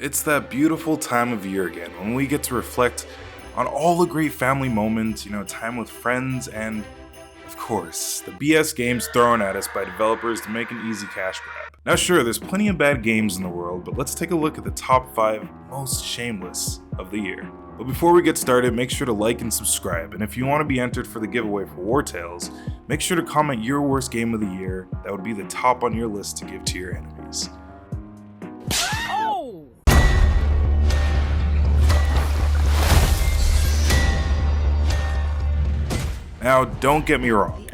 It's that beautiful time of year again when we get to reflect on all the great family moments, time with friends, and of course, the BS games thrown at us by developers to make an easy cash grab. Now sure, there's plenty of bad games in the world, but let's take a look at the top 5 most shameless of the year. But before we get started, make sure to like and subscribe, and if you want to be entered for the giveaway for WARTALES, make sure to comment your worst game of the year that would be the top on your list to give to your enemies. Now, don't get me wrong,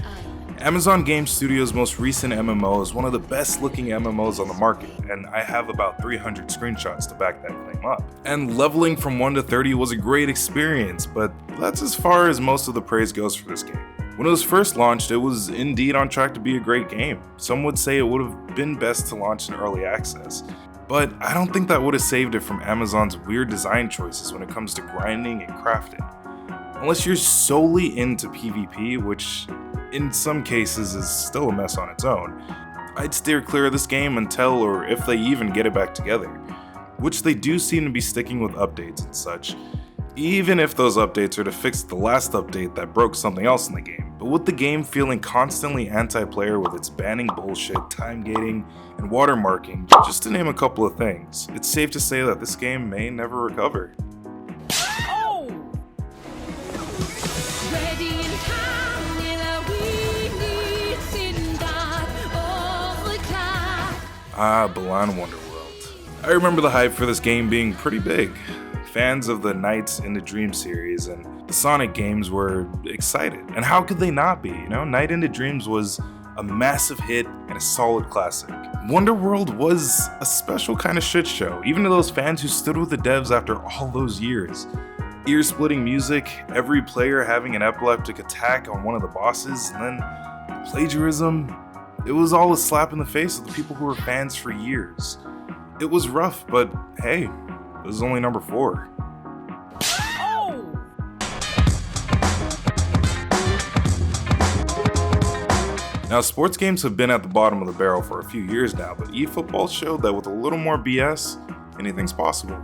Amazon Game Studios' most recent MMO is one of the best looking MMOs on the market, and I have about 300 screenshots to back that claim up. And leveling from 1 to 30 was a great experience, but that's as far as most of the praise goes for this game. When it was first launched, it was indeed on track to be a great game. Some would say it would have been best to launch in early access, but I don't think that would have saved it from Amazon's weird design choices when it comes to grinding and crafting. Unless you're solely into PvP, which in some cases is still a mess on its own, I'd steer clear of this game until or if they even get it back together, which they do seem to be sticking with updates and such, even if those updates are to fix the last update that broke something else in the game. But with the game feeling constantly anti-player with its banning bullshit, time gating, and watermarking, just to name a couple of things, it's safe to say that this game may never recover. Balan Wonderworld. I remember the hype for this game being pretty big. Fans of the Nights into Dream series and the Sonic games were excited. And how could they not be? Night into Dreams was a massive hit and a solid classic. Wonderworld was a special kind of shit show, even to those fans who stood with the devs after all those years. Ear-splitting music, every player having an epileptic attack on one of the bosses, and then plagiarism. It was all a slap in the face of the people who were fans for years. It was rough, but hey, this is only number 4. Now, sports games have been at the bottom of the barrel for a few years now, but Efootball showed that with a little more BS, anything's possible.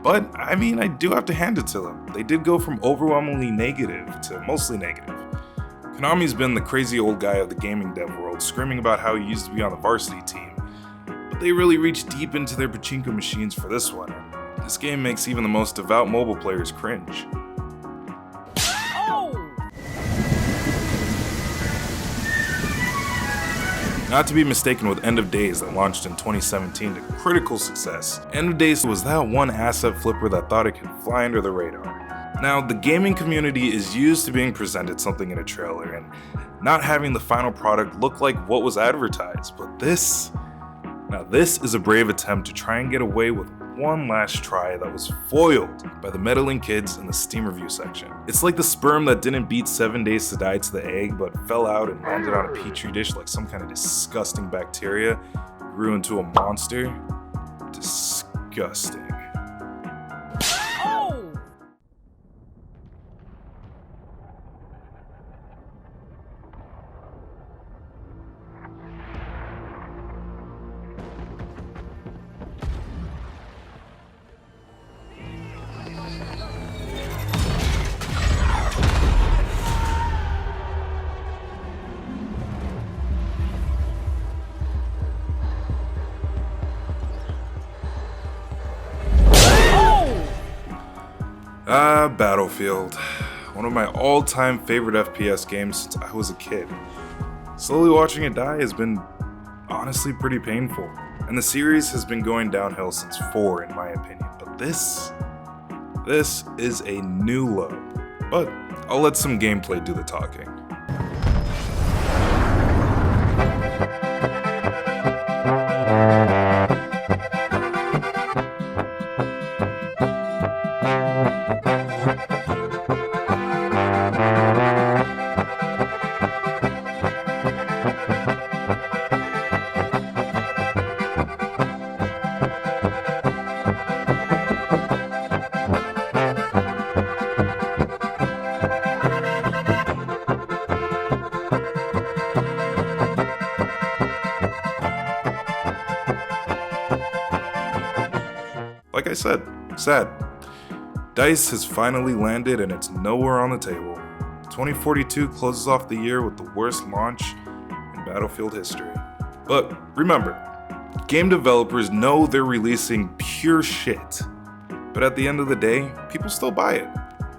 But, I do have to hand it to them. They did go from overwhelmingly negative to mostly negative. Konami's been the crazy old guy of the gaming dev world, screaming about how he used to be on the varsity team, but they really reached deep into their pachinko machines for this one, and this game makes even the most devout mobile players cringe. Not to be mistaken with End of Days that launched in 2017 to critical success. End of Days was that one asset flipper that thought it could fly under the radar. Now, the gaming community is used to being presented something in a trailer and not having the final product look like what was advertised, but this is a brave attempt to try and get away with one last try that was foiled by the meddling kids in the Steam review section. It's like the sperm that didn't beat 7 days to die to the egg, but fell out and landed on a petri dish like some kind of disgusting bacteria, grew into a monster. Disgusting. Battlefield, one of my all-time favorite FPS games since I was a kid. Slowly watching it die has been honestly pretty painful, and the series has been going downhill since 4 in my opinion, but this is a new low. But I'll let some gameplay do the talking. like I said, sad. DICE has finally landed and it's nowhere on the table. 2042 closes off the year with the worst launch in Battlefield history. But remember, game developers know they're releasing pure shit. But at the end of the day, people still buy it.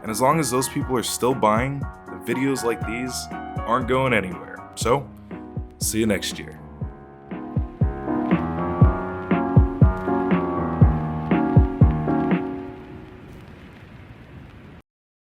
And as long as those people are still buying, the videos like these aren't going anywhere. So, see you next year.